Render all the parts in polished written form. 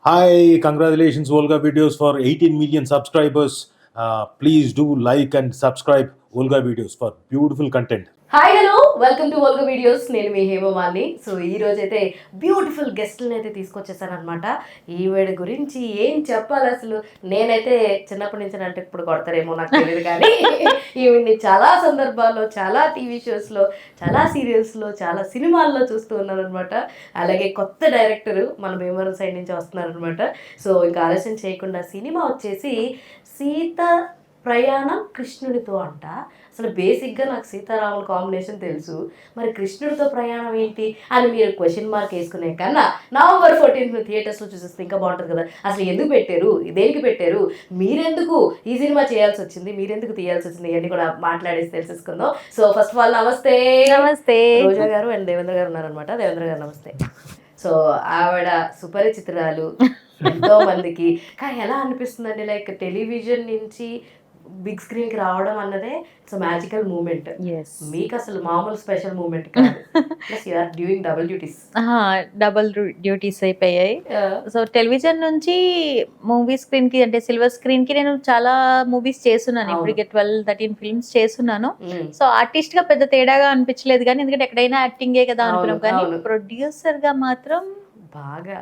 Hi, congratulations, Volga Videos for 18 million subscribers. Please do like and subscribe Volga Videos for beautiful content. Hi hello welcome to Volga videos. నేను మీ Hema Malini. So ఈ రోజు అయితే beautiful గెస్ట్లను అయితే తీసుకొచ్చేసాను అనమాట. ఈవిడ గురించి ఏం చెప్పాలి అసలు. నేనైతే చిన్నప్పటి నుంచి అంటే ఇప్పుడు కొడతారేమో నాకు తెలియదు కానీ ఈవిడ్ని చాలా సందర్భాల్లో, చాలా టీవీ షోస్లో, చాలా సీరియల్స్లో, చాలా సినిమాల్లో చూస్తూ ఉన్నాను అనమాట. అలాగే కొత్త డైరెక్టర్ మన భీమవరం సైడ్ నుంచి వస్తున్నారు అనమాట. సో ఇంకా ఆలస్యం చేయకుండా సినిమా వచ్చేసి సీత ప్రయాణం కృష్ణుడితో అంట. అసలు బేసిక్గా నాకు సీతారాముల కాంబినేషన్ తెలుసు, మరి కృష్ణుడితో ప్రయాణం ఏంటి అని మీరు క్వశ్చన్ మార్క్ వేసుకునే కన్నా November 14th థియేటర్స్లో చూసేస్తే ఇంకా బాగుంటుంది కదా. అసలు ఎందుకు పెట్టారు, దేనికి పెట్టారు, మీరెందుకు ఈ సినిమా చేయాల్సి వచ్చింది, మీరెందుకు తీయాల్సి వచ్చింది, ఇవన్నీ కూడా మాట్లాడేసి తెలిసేసుకుందాం. సో ఫస్ట్ ఆఫ్ ఆల్ నమస్తే. నమస్తే. రోజా గారు అండ్ దేవేంద్ర గారు ఉన్నారనమాట. దేవేంద్ర గారు నమస్తే. సో ఆవిడ సుపరిచితురాలు ఎంతో మందికి. కానీ ఎలా అనిపిస్తుందండి, లైక్ టెలివిజన్ నుంచి బిగ్ స్క్రీన్కి రావడం అన్నదే ఇట్స్ మ్యాజికల్ మూమెంట్. మీకు అసలు మామూలు స్పెషల్ మూమెంట్ కాదు. Plus you are doing double duties అయిపోయాయి. సో టెలివిజన్ నుంచి మూవీ స్క్రీన్ కి అంటే సిల్వర్ స్క్రీన్ కి నేను చాలా మూవీస్ చేస్తున్నాను. ఇప్పటికే 12-13 ఫిల్మ్స్ చేస్తున్నాను. సో ఆర్టిస్ట్ గా పెద్ద తేడాగా అనిపించలేదు, కానీ ఎందుకంటే ఎక్కడైనా యాక్టింగే కదా అనుకున్నాం. కానీ ప్రొడ్యూసర్ గా మాత్రం బాగా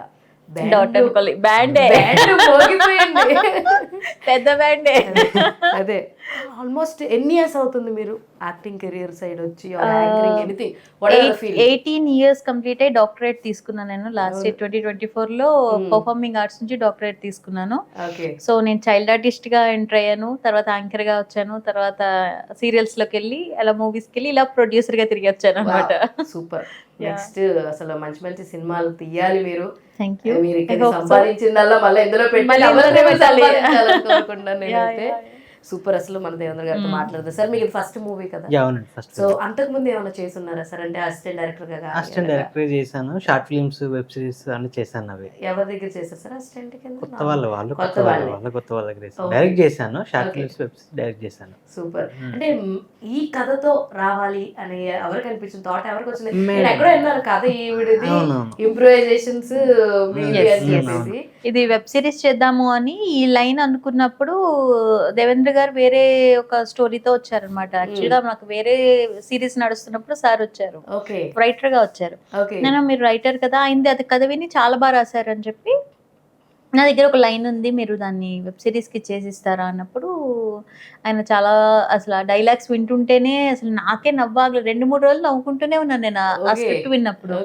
బ్యాండే పెద్ద బ్యాండే. అదే ఆల్మోస్ట్ ఎన్ని ఇయర్స్ అవుతుంది మీరు యాక్టింగ్ కెరియర్ సైడ్ వచ్చి? 18 years కంప్లీట్ అయ్యి డాక్టరేట్ తీసుకున్నాను నేను లాస్ట్ ఇయర్ 2024 లో. పర్ఫార్మింగ్ ఆర్ట్స్ నుంచి డాక్టరేట్ తీసుకున్నాను. సో నేను చైల్డ్ ఆర్టిస్ట్ గా ఎంటర్ అయ్యాను, తర్వాత యాంకర్ గా వచ్చాను, తర్వాత సీరియల్స్ లోకి వెళ్ళి అలా మూవీస్ కి వెళ్ళి ఇలా ప్రొడ్యూసర్ గా తిరిగి వచ్చాను అనమాట. సూపర్. నెక్స్ట్ అసలు మంచి మంచి సినిమాలు తీయాలి మీరు. Thank you. మీరు ఇక్కడ సంపాదించిందల్లా మళ్ళీ ఇందులో పెట్టి సూపర్. అసలు మన దేవేంద్ర గారితో మాట్లాడదు సార్. మీకు ఫస్ట్ మూవీ కదా? సో అంతకు ముందు ఏమైనా చేస్తున్నారా సార్? అంటే అసిస్టెంట్ డైరెక్టర్ గా? అసిస్టెంట్ డైరెక్టర్ చేశాను, షార్ట్ ఫిల్మ్స్, వెబ్ సిరీస్ అన్ని చేశాను. అవి ఎవరి దగ్గర చేశారు సార్ అసిస్టెంట్ కింద? కొత్త వాళ్ళ దగ్గర డైరెక్ట్ చేశాను, short films, web series direct చేశాను. సూపర్. అంటే ఈ కథతో రావాలి అని ఎవరికి అనిపించింది? థాట్ ఎవరికి వచ్చింది? నేను ఎక్కడో విన్నాను కథ ఈవిడది, ఇంప్రూవైజేషన్స్ చేసేసి ఇది వెబ్ సిరీస్ చేద్దాము అని ఈ లైన్ అనుకున్నప్పుడు దేవేంద్ర గారు వేరే ఒక స్టోరీతో వచ్చారనమాట. యాక్చువల్ గా నాకు వేరే సిరీస్ నడుస్తున్నప్పుడు సార్ వచ్చారు, రైటర్ గా వచ్చారు. నేను మీరు రైటర్ కదా అయింది, అది కథ విని చాలా బాగా రాశారు అని చెప్పి నా దగ్గర ఒక లైన్ ఉంది, మీరు దాన్ని వెబ్ సిరీస్కి చేసిస్తారా అన్నప్పుడు ఆయన చాలా అసలు ఆ డైలాగ్స్ వింటుంటేనే అసలు నాకే నవ్వాలి. 2-3 రోజులు నవ్వుకుంటూనే ఉన్నాను నేను ఆ స్క్రిప్ట్ విన్నప్పుడు.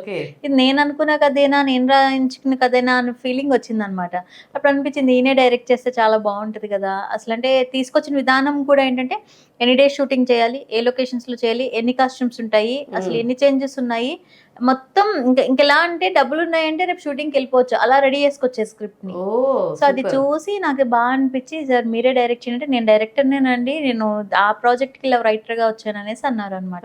ఇది నేను అనుకున్న కథేనా, నేను రాయించుకున్న కథేనా అన్న ఫీలింగ్ వచ్చిందనమాట. అప్పుడు అనిపించింది ఈయనే డైరెక్ట్ చేస్తే చాలా బాగుంటుంది కదా. అసలు అంటే తీసుకొచ్చిన విధానం కూడా ఏంటంటే ఎనీ డే షూటింగ్ చేయాలి, ఏ లొకేషన్స్లో చేయాలి, ఎన్ని కాస్ట్యూమ్స్ ఉంటాయి, అసలు ఎన్ని చేంజెస్ ఉన్నాయి, మొత్తం ఇంకెలా అంటే డబ్బులు ఉన్నాయంటే రేపు షూటింగ్కి వెళ్ళిపోవచ్చు, అలా రెడీ చేసుకొచ్చే స్క్రిప్ట్ ని. సో అది చూసి నాకు బాగా అనిపించి సార్ మీరే డైరెక్ట్ చేయంటే నేను డైరెక్టర్నేనండి, నేను ఆ ప్రాజెక్ట్ కి ఇలా రైటర్ గా వచ్చాను అనేసి అన్నారు అనమాట.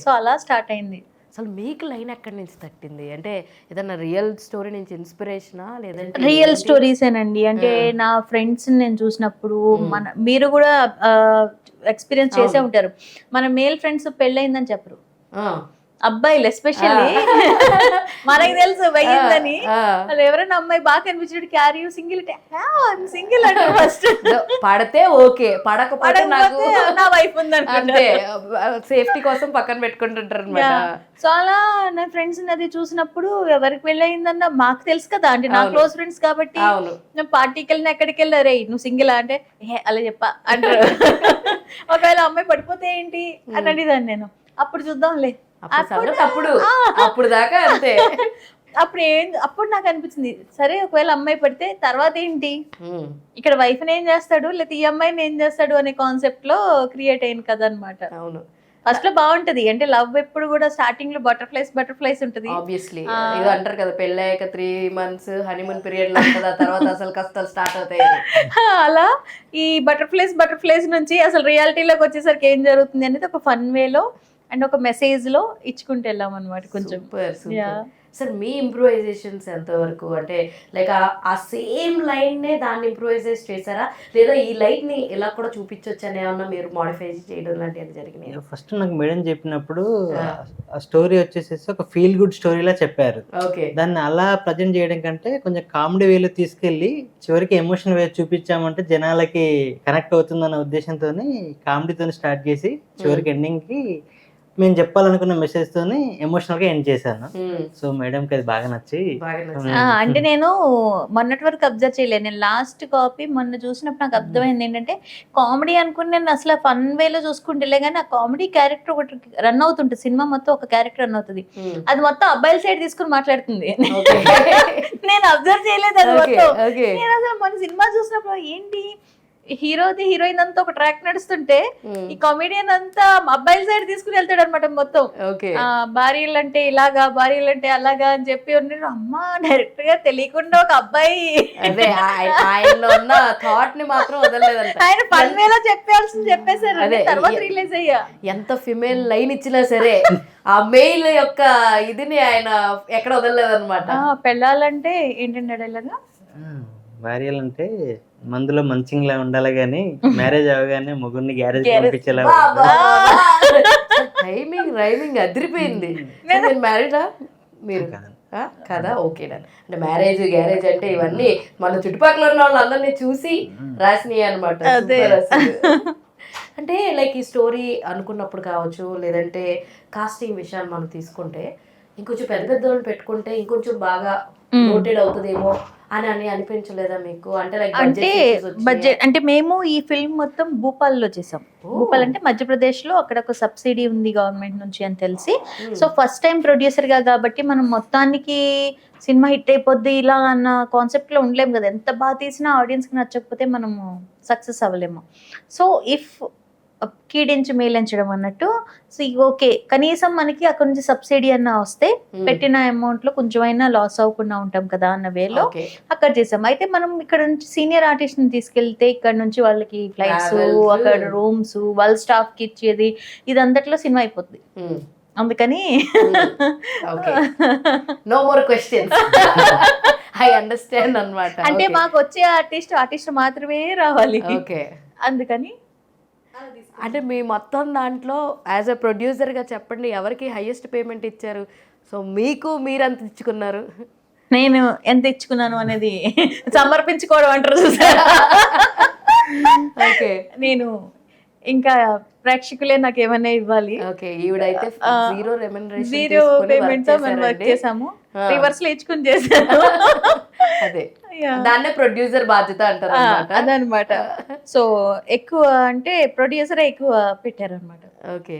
సో అలా స్టార్ట్ అయింది. అసలు మీకు లైన్ ఎక్కడి నుంచి తట్టింది? అంటే ఏదన్నా రియల్ స్టోరీ నుంచి ఇన్స్పిరేషనా లేదంటే? రియల్ స్టోరీసేనండి. అంటే నా ఫ్రెండ్స్ నేను చూసినప్పుడు మీరు కూడా ఎక్స్పీరియన్స్ చేసే ఉంటారు. మన మేల్ ఫ్రెండ్స్ పెళ్ళయిందని చెప్పరు, అబ్బాయిలు ఎస్పెషల్లీ మనకి తెలుసు వెయ్యిందని. వాళ్ళు ఎవరైనా అమ్మాయి బాగా కనిపించాడు క్యారీ సింగిల్ సింగిల్ అంటే ఫస్ట్ పడితే ఓకే, పడకపోతే నా వైఫ్ ఉందంటే సేఫ్టీ కోసం పక్కన పెట్టుకుంటుంటారు అనమాట. సో అలా నా ఫ్రెండ్స్ అది చూసినప్పుడు ఎవరికి వెళ్ళయిందన్న మాకు తెలుసు కదా, అంటే నా క్లోజ్ ఫ్రెండ్స్ కాబట్టి. నేను పార్టీకి వెళ్ళిన ఎక్కడికి వెళ్ళారే నువ్వు సింగిల్ అంటే అలా చెప్పా అంటారు. ఒకవేళ అమ్మాయి పడిపోతే ఏంటి అని అడిగాను నేను. అప్పుడు చూద్దాంలే, అప్పుడు దాకా అంతే. అప్పుడు నాకు అనిపించింది సరే ఒకవేళ అమ్మాయి పడితే తర్వాత ఏంటి, ఇక్కడ వైఫ్ ఏం చేస్తాడు లేకపోతే ఈ అమ్మాయిని ఏం చేస్తాడు అనే కాన్సెప్ట్ లో క్రియేట్ అయింది కదా అనమాట. అవును, ఫస్ట్ లో బాగుంటది. అంటే లవ్ ఎప్పుడు కూడా స్టార్టింగ్ లో బటర్ఫ్లైస్ ఉంటది. ఆబ్వియస్లీ ఇది అంటారు కదా, పెళ్ళయ్యాక 3 months హనీమూన్ పీరియడ్ లో ఉంటది, ఆ తర్వాత అసలు కష్టాలు స్టార్ట్ అవుతాయి. అలా ఈ బటర్ఫ్లైస్ నుంచి అసలు రియాలిటీలోకి వచ్చేసరికి ఏం జరుగుతుంది అనేది ఒక ఫన్ వేలో అండ్ ఒక మెసేజ్ లో ఇచ్చుకుంటూ వెళ్ళాం అనమాట కొంచెం. సార్ మీ ఇంప్రూవైజేషన్స్ ఎంతవరకు, అంటే లైక్ ఆ సేమ్ లైన్నే దాన్ని ఇంప్రూవైజేస్ చేశారా, లేదా ఈ లైట్ని ఇలా కూడా చూపించవచ్చు అని ఏమన్నా మీరు మాడిఫై చేయడం లాంటివి జరిగినాయి? ఫస్ట్ నాకు మేడం చెప్పినప్పుడు ఆ స్టోరీ వచ్చేసేసి ఒక ఫీల్ గుడ్ స్టోరీలా చెప్పారు. ఓకే. దాన్ని అలా ప్రజెంట్ చేయడం కంటే కొంచెం కామెడీ వేలో తీసుకెళ్ళి చివరికి ఎమోషన్ వే చూపించామంటే జనాలకి కనెక్ట్ అవుతుందన్న ఉద్దేశంతో కామెడీతో స్టార్ట్ చేసి చివరికి ఎండింగ్కి మేము చెప్పాలనుకున్న మెసేజ్ తోని ఎమోషనల్ గా ఎండ్ చేశాను. సో మేడంకి అది బాగా నచ్చి అంటే నేను మొన్నటి వరకు అబ్జర్వ్ చేయలేదు. నేను లాస్ట్ కాపీ మొన్న చూసినప్పుడు నాకు అర్థమైంది ఏంటంటే కామెడీ అనుకుని నేను అసలు ఫన్ వేలో చూసుకుంటే కానీ ఆ కామెడీ క్యారెక్టర్ ఒకటి రన్ అవుతుంటుంది. సినిమా మొత్తం ఒక క్యారెక్టర్ రన్ అవుతుంది, అది మొత్తం అబ్బాయిల సైడ్ తీసుకుని మాట్లాడుతుంది. నేను అబ్జర్వ్ చేయలేదు అది మొత్తం. నేను అసలు మన సినిమా చూసినప్పుడు ఏంటి హీరోది హీరోయిన్ అంతా ఒక ట్రాక్ నడుస్తుంటే ఈ కామెడియన్ అంతా అబ్బాయిల సైడ్ తీసుకుని వెళ్తాడు అనమాట మొత్తం. భార్యలు అంటే ఇలాగా, భార్యలు అంటే అలాగా అని చెప్పి ఉన్నాడు. అమ్మా డైరెక్ట్ గా తెలియకుండా ఒక అబ్బాయి ఆయనలో ఉన్న థాట్ ని మాత్రం వదలలేదంట. ఆయన పని వేళ చెప్పేశారు. తర్వాత రిలీజ్ అయ్యా. ఎంత ఫిమేల్ లైన్ ఇచ్చినా సరే ఆ మెయిల్ యొక్క ఇదిని ఆయన ఎక్కడ వదలలేదన్నమాట. పెళ్ళాలంటే ఏంటంటే ఇలాగా భార్యలంటే మందులో మంచిగా ఉండాలి కానీ మ్యారేజ్ అవగానే ముగ్గురిని గ్యారేజ్ పంపించేలా. రైమింగ్ అదిరిపోయింది. నేను మ్యారీడా మీరు కదా? ఓకేనా. అంటే మ్యారేజ్ గ్యారేజ్ అంటే ఇవన్నీ మన చుట్టుపక్కల ఉన్న వాళ్ళందరినీ చూసి రాసినాయి అనమాట. అంటే లైక్ ఈ స్టోరీ అనుకున్నప్పుడు కావచ్చు, లేదంటే కాస్టింగ్ విషయాలు మనం తీసుకుంటే ఇంకొంచెం పెద్ద పెద్ద వాళ్ళు పెట్టుకుంటే ఇంకొంచెం బాగా నోటెడ్ అవుతుందేమో అని అనిపించలేదా మీకు? అంటే బడ్జెట్ అంటే మేము ఈ ఫిల్మ్ మొత్తం భూపాల్లో చేసాం. భూపాల్ అంటే మధ్యప్రదేశ్ లో, అక్కడ ఒక సబ్సిడీ ఉంది గవర్నమెంట్ నుంచి అని తెలిసి. సో ఫస్ట్ టైం ప్రొడ్యూసర్ గా కాబట్టి మనం మొత్తానికి సినిమా హిట్ అయిపోద్ది ఇలా అన్న కాన్సెప్ట్ లో ఉండలేము కదా. ఎంత బాగా తీసినా ఆడియన్స్ కి నచ్చకపోతే మనము సక్సెస్ అవ్వలేము. సో ఇఫ్ కీడించి మేలించడం అన్నట్టు. సో ఓకే, కనీసం మనకి అక్కడ నుంచి సబ్సిడీ అన్న వస్తే పెట్టిన అమౌంట్ లో కొంచెమైనా లాస్ అవ్వకుండా ఉంటాం కదా అన్న వేలో అక్కడ చేసాం. అయితే మనం ఇక్కడ నుంచి సీనియర్ ఆర్టిస్ట్ ని తీసుకెళ్తే ఇక్కడ నుంచి వాళ్ళకి ఫ్లైట్స్, అక్కడ రూమ్స్, వాళ్ళ స్టాఫ్ కి ఇచ్చేది ఇదంతట్లో సినిమా అయిపోద్ది. అందుకని no more questions, I understand అన్నమాట. అంటే మాకు వచ్చే ఆర్టిస్ట్ మాత్రమే రావాలి. అందుకని అంటే మీ మొత్తం దాంట్లో యాజ్ ఎ ప్రొడ్యూసర్గా చెప్పండి, ఎవరికి హైయెస్ట్ పేమెంట్ ఇచ్చారు? సో మీకు మీరు ఎంత ఇచ్చుకున్నారు? నేను ఎంత ఇచ్చుకున్నాను అనేది సమర్పించుకోవడం అంటారు చూసారా. ఓకే, నేను ఇంకా ప్రేక్షకులే నాకు ఏమైనా ఇవ్వాలి. ఓకే, ఈవిడైతే జీరో పేమెంట్ తో మనం వర్క్ చేసాము, రివర్స్ లో ఇచ్చుకుని చేసాను. అదే దాన్నే ప్రొడ్యూసర్ బాధ్యత అంటారు అదనమాట. సో ఎక్కువ అంటే ప్రొడ్యూసరే ఎక్కువ పెట్టారనమాట. ఓకే,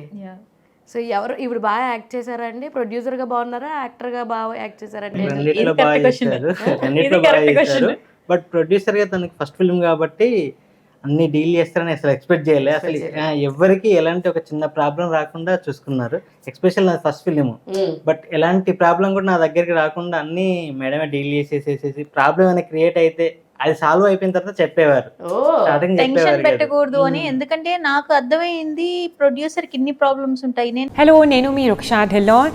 సో ఎవరు ఇప్పుడు బాగా యాక్ట్ చేశారా అండి? ప్రొడ్యూసర్ గా బాగున్నారా, యాక్టర్ గా బాగా యాక్ట్ చేశారండి? బట్ ప్రొడ్యూసర్ గా తనకి ఫస్ట్ ఫిల్మ్ కాబట్టి అన్ని డీల్ చేస్తారని అసలు ఎక్స్పెక్ట్ చేయలే. అసలు ఎవరికి ఎలాంటి ఒక చిన్న ప్రాబ్లం రాకుండా చూసుకున్నారు. ఎస్పెషల్ నా ఫస్ట్ ఫిలిం, బట్ ఎలాంటి ప్రాబ్లం కూడా నా దగ్గరికి రాకుండా అన్ని మేడమే డీల్ చేసేసేసి ప్రాబ్లం అనేది క్రియేట్ అయితే అది సాల్వ్ అయిపోయిన తర్వాత చెప్పేవారు. టెన్షన్ పెట్టకూడదు అని, ఎందుకంటే నాకు అర్థమైంది ప్రొడ్యూసర్ కి ఇన్ని ప్రాబ్లమ్స్ ఉంటాయి. హలో, నేను మీ Ruksha Dhillon.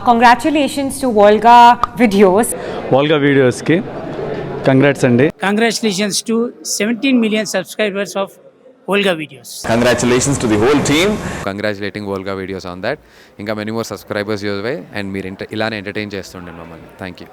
Congratulations to Volga videos కి కంగ్రాట్స్ అండి. Congratulations to 17 million subscribers of Volga Videos. Congratulations to the whole team. Congratulating Volga Videos on that. ఇంకా many more subscribers your way and మీరు ఇలానే ఎంటర్టైన్ చేస్తుండండి మమ్మల్ని. Thank you.